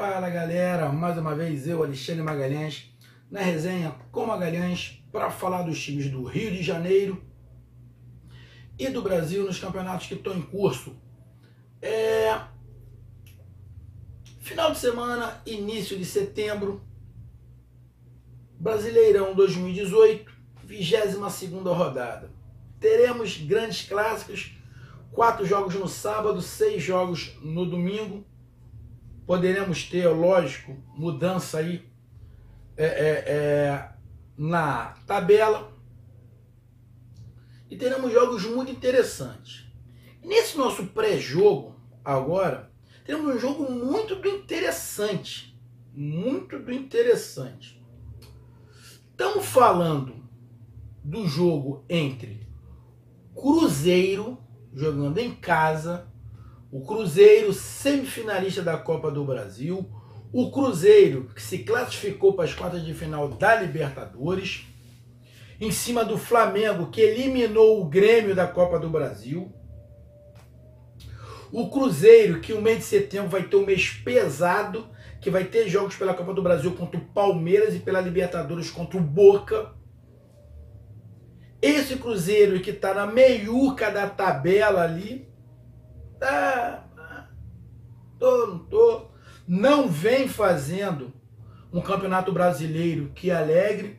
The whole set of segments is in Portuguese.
Fala galera, mais uma vez eu, Alexandre Magalhães, na resenha com Magalhães para falar dos times do Rio de Janeiro e do Brasil nos campeonatos que estão em curso. Final de semana, início de setembro, Brasileirão 2018, 22ª rodada. Teremos grandes clássicos, 4 jogos no sábado, 6 jogos no domingo. Poderemos ter, lógico, mudança aí na tabela. E teremos jogos muito interessantes. Nesse nosso pré-jogo, agora, temos um jogo muito do interessante. Muito do interessante. Estamos falando do jogo entre Cruzeiro, jogando em casa, o Cruzeiro semifinalista da Copa do Brasil, o Cruzeiro que se classificou para as quartas de final da Libertadores, em cima do Flamengo que eliminou o Grêmio da Copa do Brasil, o Cruzeiro que o mês de setembro vai ter um mês pesado, que vai ter jogos pela Copa do Brasil contra o Palmeiras e pela Libertadores contra o Boca. Esse Cruzeiro que está na meiuca da tabela ali, não vem fazendo um campeonato brasileiro que alegre,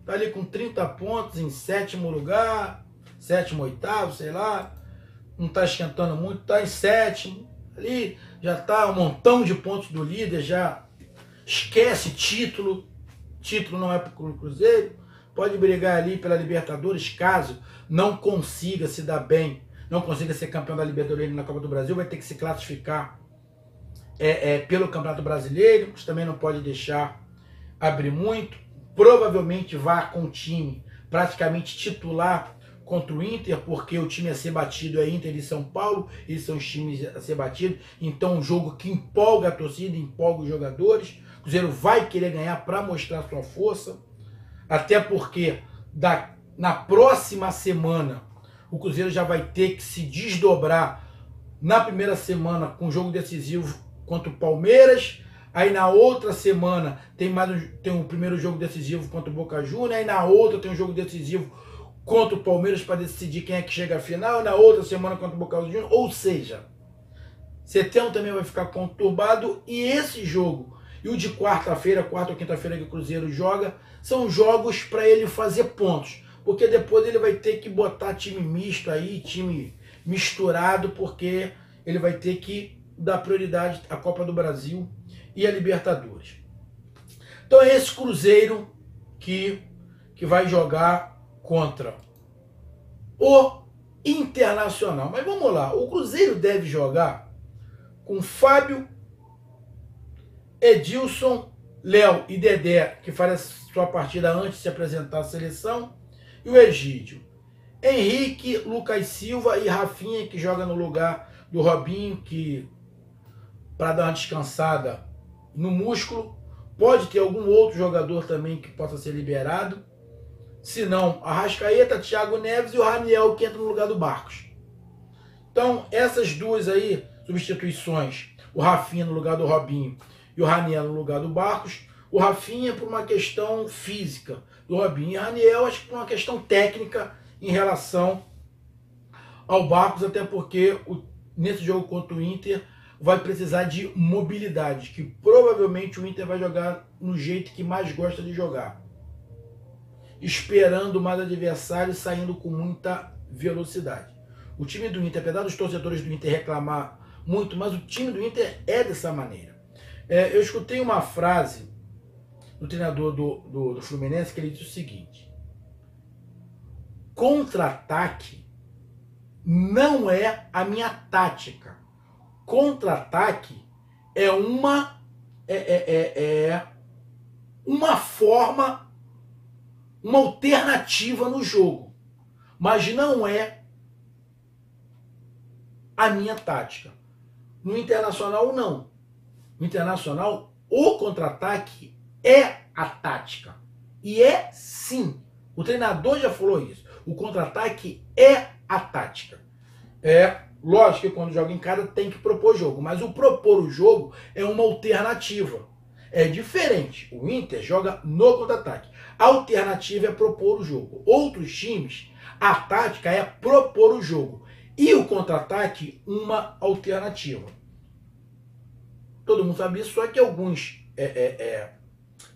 tá ali com 30 pontos em 7º lugar, 7º, 8º, sei lá, não tá esquentando muito, tá em 7º, ali já tá um montão de pontos do líder, já esquece título não é pro Cruzeiro, pode brigar ali pela Libertadores, caso não consiga se dar bem, não consiga ser campeão da Libertadores na Copa do Brasil, vai ter que se classificar pelo Campeonato Brasileiro, mas também não pode deixar abrir muito. Provavelmente vá com o time praticamente titular contra o Inter, porque o time a ser batido é Inter e São Paulo, eles são os times a ser batidos, então um jogo que empolga a torcida, empolga os jogadores. O Cruzeiro vai querer ganhar para mostrar sua força, até porque na próxima semana o Cruzeiro já vai ter que se desdobrar na primeira semana com um jogo decisivo contra o Palmeiras. Aí na outra semana tem um primeiro jogo decisivo contra o Boca Juniors. Aí na outra tem um jogo decisivo contra o Palmeiras para decidir quem é que chega à final. Na outra semana contra o Boca Juniors. Ou seja, setembro também vai ficar conturbado. E esse jogo e o de quarta-feira, quarta ou quinta-feira que o Cruzeiro joga, são jogos para ele fazer pontos. Porque depois ele vai ter que botar time misto aí, time misturado, porque ele vai ter que dar prioridade à Copa do Brasil e à Libertadores. Então é esse Cruzeiro que vai jogar contra o Internacional. Mas vamos lá, o Cruzeiro deve jogar com Fábio, Edilson, Léo e Dedé, que faz a sua partida antes de se apresentar à seleção, e o Egídio. Henrique, Lucas Silva e Rafinha, que joga no lugar do Robinho, que para dar uma descansada no músculo. Pode ter algum outro jogador também que possa ser liberado. Se não, Arrascaeta, Thiago Neves e o Raniel, que entra no lugar do Barcos. Então, essas duas aí, substituições, o Rafinha no lugar do Robinho e o Raniel no lugar do Barcos. O Rafinha por uma questão física do Robinho, e o Raniel acho que por uma questão técnica em relação ao Barcos, até porque nesse jogo contra o Inter vai precisar de mobilidade, que provavelmente o Inter vai jogar no jeito que mais gosta de jogar, esperando mais adversários, saindo com muita velocidade. O time do Inter, apesar dos torcedores do Inter reclamar muito, mas o time do Inter é dessa maneira. Eu escutei uma frase do treinador do Fluminense, que ele disse o seguinte: contra-ataque não é a minha tática. Contra-ataque é uma forma, uma alternativa no jogo, mas não é a minha tática. No Internacional, não. No Internacional, o contra-ataque é a tática. E é sim. O treinador já falou isso. O contra-ataque é a tática. Lógico que quando joga em casa tem que propor jogo, mas o propor o jogo é uma alternativa. É diferente. O Inter joga no contra-ataque. A alternativa é propor o jogo. Outros times, a tática é propor o jogo. E o contra-ataque, uma alternativa. Todo mundo sabe isso, só que alguns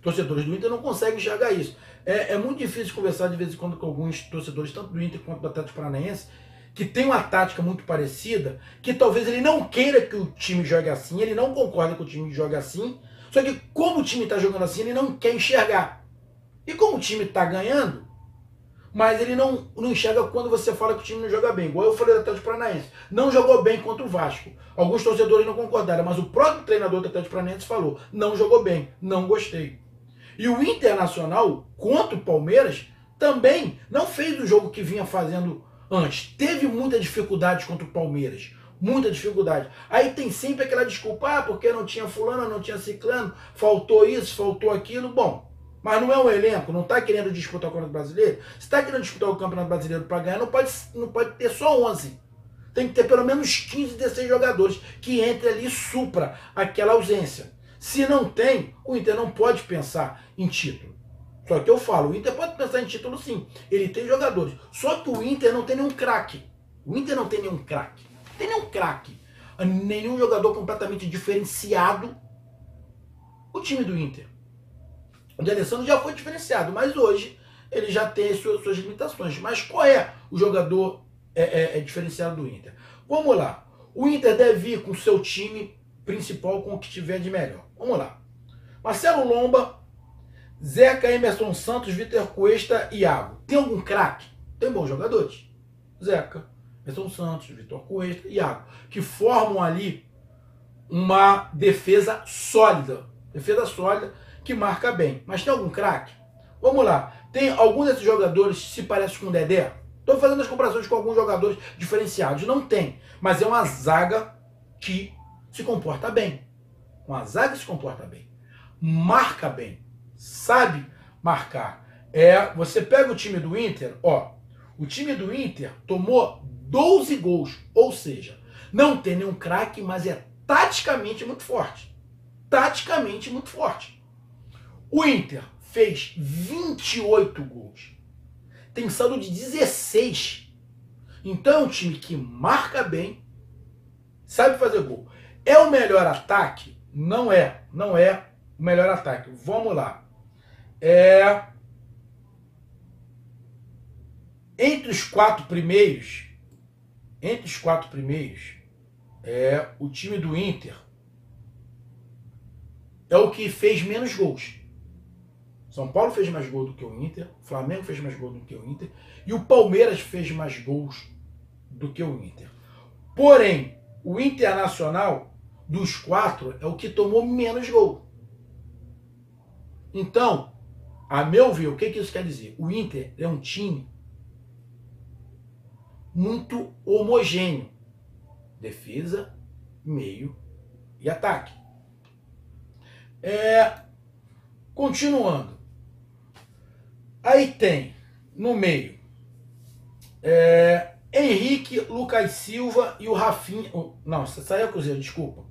torcedores do Inter não conseguem enxergar isso. É muito difícil conversar de vez em quando com alguns torcedores, tanto do Inter quanto do Atlético Paranaense, que tem uma tática muito parecida, que talvez ele não queira que o time jogue assim, ele não concorda que o time jogue assim, só que como o time está jogando assim, ele não quer enxergar. E como o time está ganhando, mas ele não enxerga quando você fala que o time não joga bem. Igual eu falei do Atlético Paranaense. Não jogou bem contra o Vasco. Alguns torcedores não concordaram, mas o próprio treinador do Atlético Paranaense falou, não jogou bem, não gostei. E o Internacional, contra o Palmeiras, também não fez o jogo que vinha fazendo antes. Teve muita dificuldade contra o Palmeiras. Muita dificuldade. Aí tem sempre aquela desculpa, porque não tinha fulano, não tinha ciclano, faltou isso, faltou aquilo. Bom, mas não é um elenco, não está querendo disputar o Campeonato Brasileiro. Se está querendo disputar o Campeonato Brasileiro para ganhar, não pode ter só 11. Tem que ter pelo menos 15, 16 jogadores que entre ali e supra aquela ausência. Se não tem, o Inter não pode pensar em título. Só que eu falo, o Inter pode pensar em título sim. Ele tem jogadores. Só que o Inter não tem nenhum craque. O Inter não tem nenhum craque. Não tem nenhum craque. Nenhum jogador completamente diferenciado. O time do Inter. O D'Alessandro já foi diferenciado, mas hoje ele já tem suas limitações. Mas qual é o jogador diferenciado do Inter? Vamos lá. O Inter deve ir com o seu time principal, com o que tiver de melhor. Vamos lá. Marcelo Lomba, Zeca, Emerson Santos, Vitor Cuesta e Iago. Tem algum craque? Tem bons jogadores. Zeca, Emerson Santos, Vitor Cuesta e Iago, que formam ali uma defesa sólida. Defesa sólida que marca bem. Mas tem algum craque? Vamos lá. Tem algum desses jogadores que se parece com o Dedé? Estou fazendo as comparações com alguns jogadores diferenciados. Não tem. Mas é uma zaga que se comporta bem. Uma zaga que se comporta bem. Marca bem. Sabe marcar. Você pega o time do Inter, o time do Inter tomou 12 gols. Ou seja, não tem nenhum craque, mas é taticamente muito forte. Taticamente muito forte. O Inter fez 28 gols. Tem saldo de 16. Então é um time que marca bem, sabe fazer gol. É o melhor ataque? Não é o melhor ataque. Vamos lá. Entre os quatro primeiros, o time do Inter é o que fez menos gols. São Paulo fez mais gols do que o Inter, o Flamengo fez mais gols do que o Inter e o Palmeiras fez mais gols do que o Inter. Porém, o Internacional, dos quatro, é o que tomou menos gol. Então, a meu ver, o que isso quer dizer? O Inter é um time muito homogêneo. Defesa, meio e ataque. Continuando. Aí tem, no meio, Henrique, Lucas Silva e o Rafinha. Não, saiu a Cruzeiro, desculpa.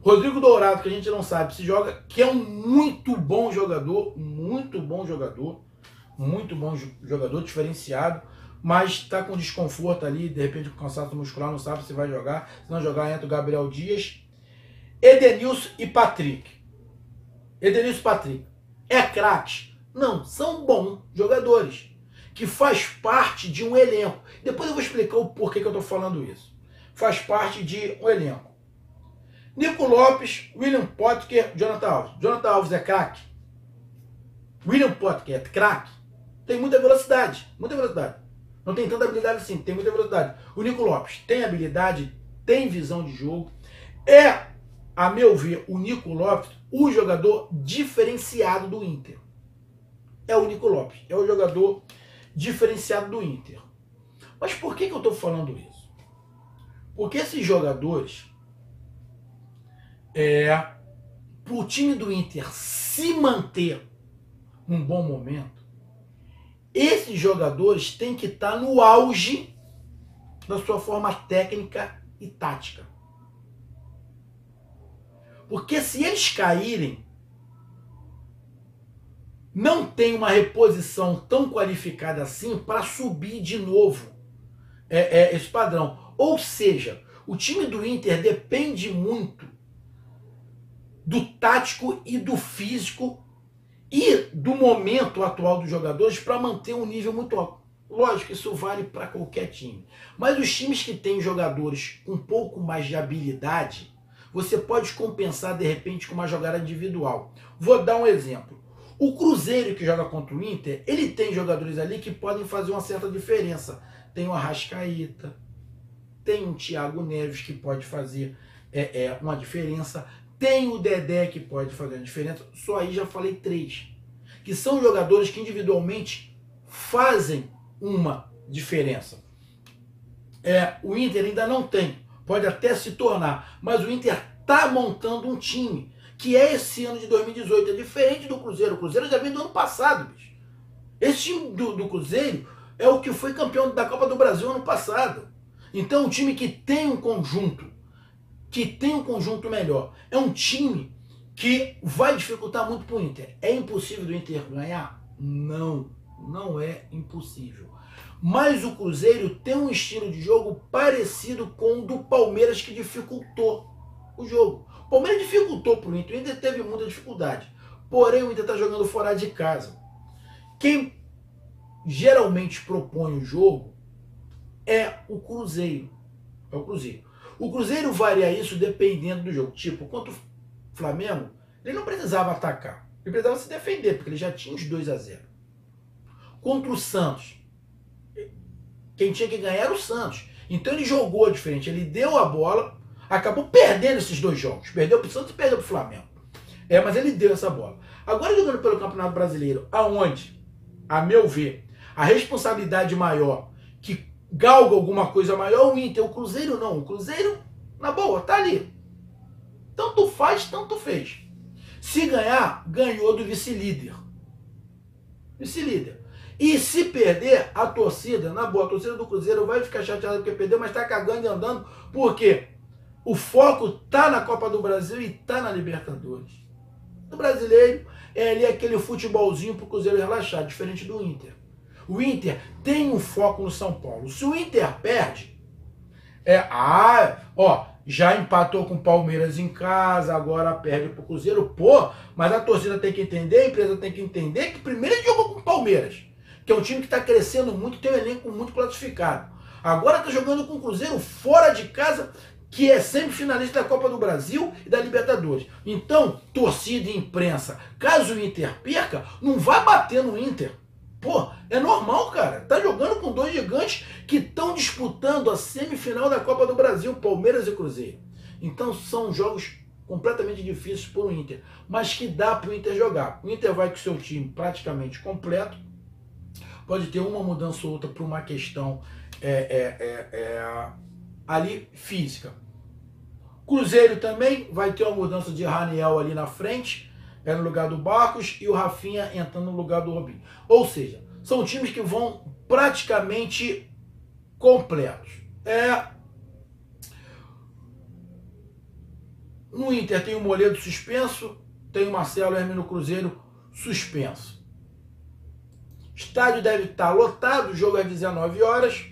Rodrigo Dourado, que a gente não sabe se joga, que é um muito bom jogador, diferenciado, mas está com desconforto ali, de repente com cansaço muscular, não sabe se vai jogar. Se não jogar, entra o Gabriel Dias. Edenilson e Patrick. Edenilson e Patrick. É craque? Não, são bons jogadores, que faz parte de um elenco. Depois eu vou explicar o porquê que eu estou falando isso. Faz parte de um elenco. Nico Lopes, William Potker, Jonathan Alves. Jonathan Alves é craque? William Potker é craque? Tem muita velocidade, Não tem tanta habilidade assim, tem muita velocidade. O Nico Lopes tem habilidade, tem visão de jogo. A meu ver, o Nico Lopes, o jogador diferenciado do Inter. É o Nico Lopes, é o jogador diferenciado do Inter. Mas por que eu estou falando isso? Porque esses jogadores, para o time do Inter se manter num bom momento, esses jogadores têm que estar no auge da sua forma técnica e tática. Porque se eles caírem, não tem uma reposição tão qualificada assim para subir de novo esse padrão. Ou seja, o time do Inter depende muito do tático e do físico e do momento atual dos jogadores para manter um nível muito alto. Lógico, isso vale para qualquer time. Mas os times que têm jogadores com um pouco mais de habilidade, você pode compensar de repente com uma jogada individual. Vou dar um exemplo. O Cruzeiro, que joga contra o Inter, ele tem jogadores ali que podem fazer uma certa diferença. Tem o Arrascaeta, tem o Thiago Neves que pode fazer uma diferença, tem o Dedé que pode fazer uma diferença. Só aí já falei 3. Que são jogadores que individualmente fazem uma diferença. O Inter ainda não tem, pode até se tornar, mas o Inter está montando um time, que é esse ano de 2018, é diferente do Cruzeiro. O Cruzeiro já vem do ano passado, bicho. Esse time do Cruzeiro é o que foi campeão da Copa do Brasil ano passado. Então, um time que tem um conjunto, melhor. É um time que vai dificultar muito para o Inter. É impossível do Inter ganhar? Não, não é impossível. Mas o Cruzeiro tem um estilo de jogo parecido com o do Palmeiras, que dificultou o jogo. O Palmeiras dificultou para o Inter. O Inter teve muita dificuldade. Porém, o Inter está jogando fora de casa. Quem geralmente propõe o jogo é o Cruzeiro. O Cruzeiro varia isso dependendo do jogo. Tipo, contra o Flamengo, ele não precisava atacar. Ele precisava se defender, porque ele já tinha os 2-0. Contra o Santos, quem tinha que ganhar era o Santos. Então ele jogou diferente. Ele deu a bola, acabou perdendo esses 2 jogos. Perdeu para o Santos e perdeu para o Flamengo. Mas ele deu essa bola. Agora jogando pelo Campeonato Brasileiro, aonde, a meu ver, a responsabilidade maior, que galga alguma coisa maior, o Inter. O Cruzeiro não. O Cruzeiro, na boa, tá ali. Tanto faz, tanto fez. Se ganhar, ganhou do vice-líder. Vice-líder. E se perder, a torcida, na boa, a torcida do Cruzeiro vai ficar chateada porque perdeu, mas tá cagando e andando, porque o foco tá na Copa do Brasil e tá na Libertadores. O brasileiro é ali aquele futebolzinho pro Cruzeiro relaxar, diferente do Inter. O Inter tem um foco no São Paulo. Se o Inter perde, já empatou com o Palmeiras em casa, agora perde pro Cruzeiro, mas a torcida tem que entender, a empresa tem que entender que primeiro ele jogou com o Palmeiras, que é um time que está crescendo muito, tem um elenco muito classificado. Agora está jogando com o Cruzeiro fora de casa, que é semifinalista da Copa do Brasil e da Libertadores. Então, torcida e imprensa, caso o Inter perca, não vai bater no Inter. É normal, cara. Tá jogando com 2 gigantes que estão disputando a semifinal da Copa do Brasil, Palmeiras e Cruzeiro. Então são jogos completamente difíceis para o Inter, mas que dá para o Inter jogar. O Inter vai com o seu time praticamente completo. Pode ter uma mudança ou outra por uma questão ali física. Cruzeiro também vai ter uma mudança de Raniel ali na frente, no lugar do Barcos, e o Rafinha entrando no lugar do Robinho. Ou seja, são times que vão praticamente completos. No Inter tem o Moledo suspenso, tem o Marcelo Hermes no Cruzeiro suspenso. Estádio deve estar lotado, o jogo é às 19 horas.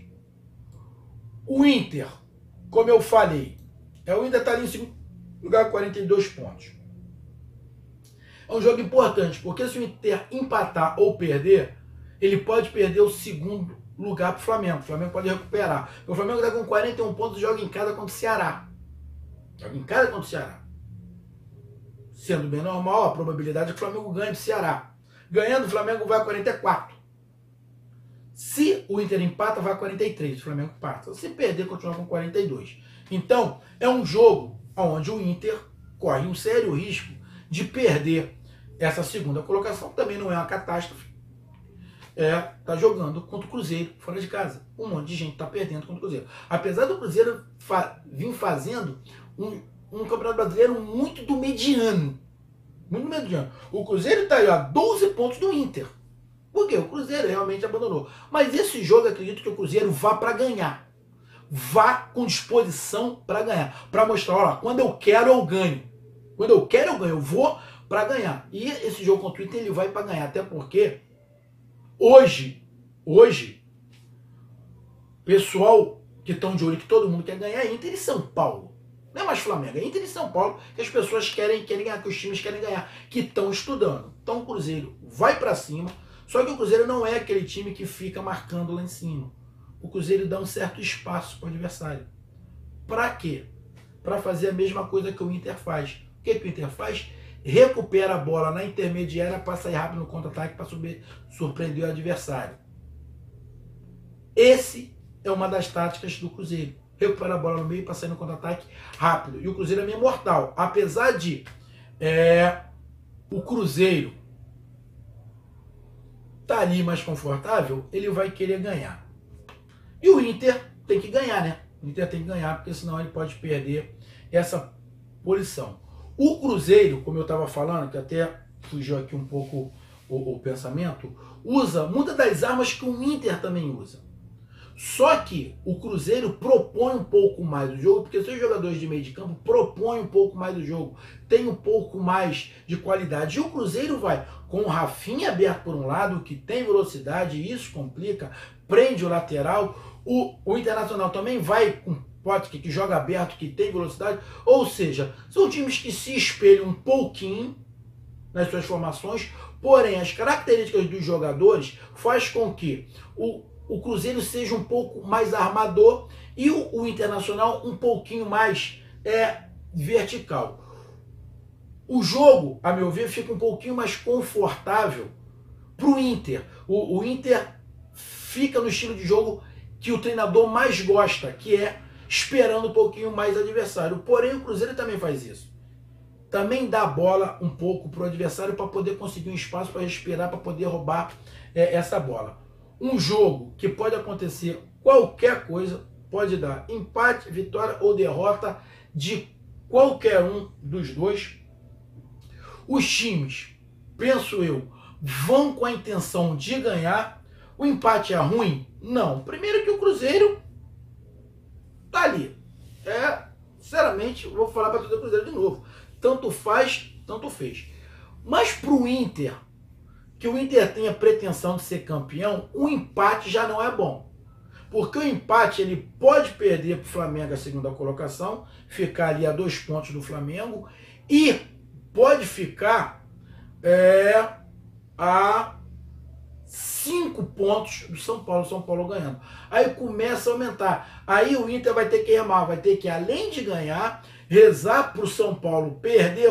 O Inter, como eu falei, o Inter está ali em segundo lugar com 42 pontos. É um jogo importante, porque se o Inter empatar ou perder, ele pode perder o segundo lugar para o Flamengo. O Flamengo pode recuperar. O Flamengo está com 41 pontos e joga em casa contra o Ceará. Sendo bem normal, a probabilidade é que o Flamengo ganhe do Ceará. Ganhando, o Flamengo vai a 44. Se o Inter empata, vai a 43. O Flamengo empata. Se perder, continua com 42. Então, é um jogo onde o Inter corre um sério risco de perder essa segunda colocação. Também não é uma catástrofe. Tá jogando contra o Cruzeiro fora de casa. Um monte de gente está perdendo contra o Cruzeiro. Apesar do Cruzeiro vir fazendo um Campeonato Brasileiro muito do mediano. Muito mediano. O Cruzeiro está aí a 12 pontos do Inter. Por quê? O Cruzeiro realmente abandonou. Mas esse jogo, eu acredito que o Cruzeiro vá para ganhar. vá com disposição para ganhar. Para mostrar, olha, quando eu quero, eu ganho. Quando eu quero, eu ganho. Eu vou para ganhar. E esse jogo contra o Inter, ele vai para ganhar. Até porque, hoje, pessoal que estão de olho, que todo mundo quer ganhar, é Inter e São Paulo. Não é mais Flamengo, é Inter e São Paulo, que as pessoas querem ganhar, que os times querem ganhar, que estão estudando. Então o Cruzeiro vai para cima, só que o Cruzeiro não é aquele time que fica marcando lá em cima. O Cruzeiro dá um certo espaço para o adversário. Para quê? Para fazer a mesma coisa que o Inter faz. O que o Inter faz? Recupera a bola na intermediária para sair rápido no contra-ataque para surpreender o adversário. Esse é uma das táticas do Cruzeiro. Recupera a bola no meio para sair no contra-ataque rápido. E o Cruzeiro é meio mortal. Apesar de o Cruzeiro tá ali mais confortável, ele vai querer ganhar. E o Inter tem que ganhar, né? O Inter tem que ganhar, porque senão ele pode perder essa posição. O Cruzeiro, como eu estava falando, que até fugiu aqui um pouco o pensamento, usa muitas das armas que o Inter também usa. Só que o Cruzeiro propõe um pouco mais do jogo, porque seus jogadores de meio de campo propõem um pouco mais do jogo, tem um pouco mais de qualidade. E o Cruzeiro vai com o Rafinha aberto por um lado, que tem velocidade, e isso complica, prende o lateral. O Internacional também vai com Potker, que joga aberto, que tem velocidade. Ou seja, são times que se espelham um pouquinho nas suas formações, porém as características dos jogadores faz com que o Cruzeiro seja um pouco mais armador e o Internacional um pouquinho mais vertical. O jogo, a meu ver, fica um pouquinho mais confortável para o Inter. O Inter fica no estilo de jogo que o treinador mais gosta, que é esperando um pouquinho mais o adversário. Porém, o Cruzeiro também faz isso. Também dá a bola um pouco para o adversário para poder conseguir um espaço para respirar, para poder roubar essa bola. Um jogo que pode acontecer qualquer coisa, pode dar empate, vitória ou derrota de qualquer um dos dois. Os times, penso eu, vão com a intenção de ganhar. O empate é ruim? Não. Primeiro que o Cruzeiro tá ali. Sinceramente, vou falar para todo o Cruzeiro de novo. Tanto faz, tanto fez. Mas para o Inter, que o Inter tenha pretensão de ser campeão, um empate já não é bom. Porque o empate ele pode perder para o Flamengo a segunda colocação, ficar ali a 2 pontos do Flamengo, e pode ficar a 5 pontos do São Paulo ganhando. Aí começa a aumentar. Aí o Inter vai ter que remar, vai ter que, além de ganhar, rezar para o São Paulo perder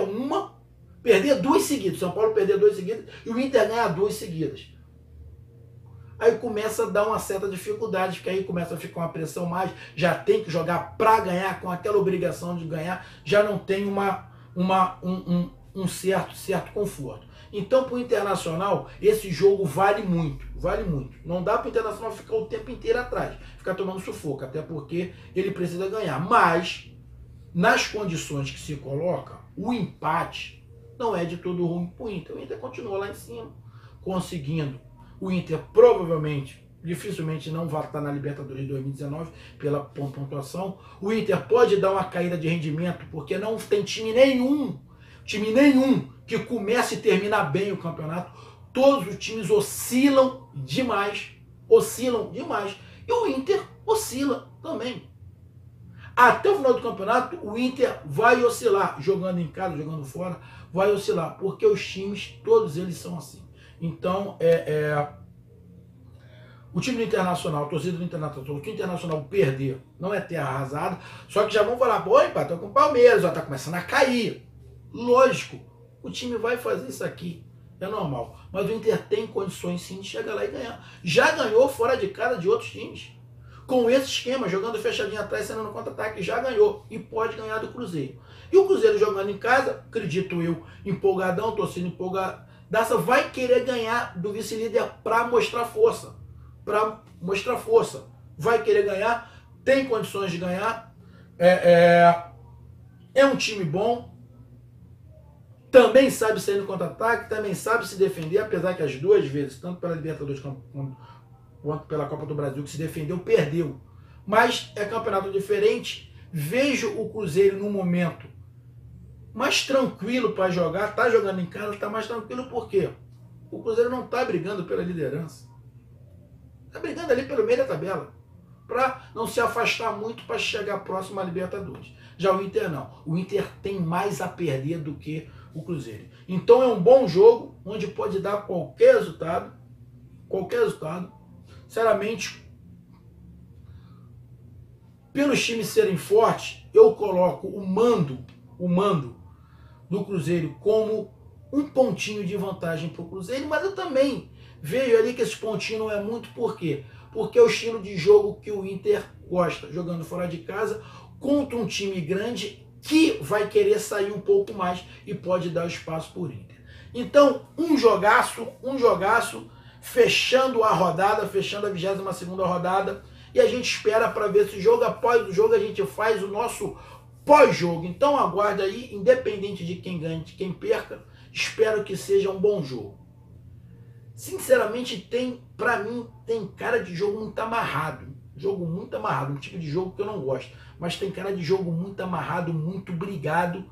2 seguidas. São Paulo perder 2 seguidas e o Inter ganhar 2 seguidas. Aí começa a dar uma certa dificuldade, porque aí começa a ficar uma pressão mais, já tem que jogar para ganhar, com aquela obrigação de ganhar, já não tem um certo conforto. Então, para o Internacional, esse jogo vale muito, vale muito. Não dá para o Internacional ficar o tempo inteiro atrás, ficar tomando sufoco, até porque ele precisa ganhar. Mas, nas condições que se coloca, o empate não é de todo ruim para o Inter. O Inter continua lá em cima, conseguindo. O Inter provavelmente, dificilmente não vai estar na Libertadores de 2019 pela pontuação. O Inter pode dar uma caída de rendimento, porque não tem time nenhum que comece e termina bem o campeonato. Todos os times oscilam demais. E o Inter oscila também. Até o final do campeonato, o Inter vai oscilar, jogando em casa, jogando fora, vai oscilar, porque os times, todos eles são assim. Então, o time do Internacional, a torcida do Internacional, se o Internacional perder, não é terra arrasada, só que já vão falar, pô, empatou com o Palmeiras, já tá começando a cair. Lógico, o time vai fazer isso aqui, é normal. Mas o Inter tem condições sim de chegar lá e ganhar. Já ganhou fora de casa de outros times. Com esse esquema, jogando fechadinho atrás, saindo no contra-ataque, já ganhou. E pode ganhar do Cruzeiro. E o Cruzeiro jogando em casa, acredito eu, empolgadão, torcida empolgadaça, vai querer ganhar do vice-líder para mostrar força. Vai querer ganhar, tem condições de ganhar. É um time bom. Também sabe sair no contra-ataque, também sabe se defender, apesar que as 2 vezes, tanto pela Libertadores quanto pela Copa do Brasil, que se defendeu, perdeu. Mas é campeonato diferente. Vejo o Cruzeiro num momento mais tranquilo para jogar. Tá jogando em casa, tá mais tranquilo. Por quê? O Cruzeiro não tá brigando pela liderança. Tá brigando ali pelo meio da tabela, para não se afastar muito para chegar próximo à Libertadores. Já o Inter não. O Inter tem mais a perder do que o Cruzeiro. Então é um bom jogo, onde pode dar qualquer resultado. Qualquer resultado. Sinceramente, pelos times serem fortes, eu coloco o mando do Cruzeiro como um pontinho de vantagem para o Cruzeiro, mas eu também vejo ali que esse pontinho não é muito. Por quê? Porque é o estilo de jogo que o Inter gosta, jogando fora de casa contra um time grande que vai querer sair um pouco mais e pode dar espaço para o Inter. Então, um jogaço, fechando a rodada, fechando a 22ª rodada, e a gente espera para ver se jogo após o jogo a gente faz o nosso pós-jogo. Então aguarde aí, independente de quem ganhe, de quem perca, espero que seja um bom jogo. Sinceramente, para mim, tem cara de jogo muito amarrado. Jogo muito amarrado, um tipo de jogo que eu não gosto. Mas tem cara de jogo muito amarrado, muito brigado,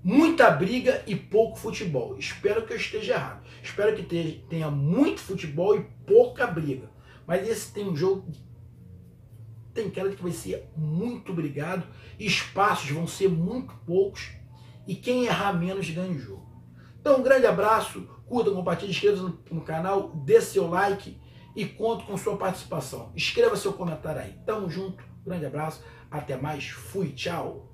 muita briga e pouco futebol. Espero que eu esteja errado. Espero que tenha muito futebol e pouca briga. Mas esse tem um jogo, tem cara de que vai ser muito brigado, espaços vão ser muito poucos e quem errar menos ganha o jogo. Então um grande abraço, curta, compartilhe, inscreva-se no canal, dê seu like e conto com sua participação. Escreva seu comentário aí. Tamo junto, grande abraço, até mais, fui, tchau!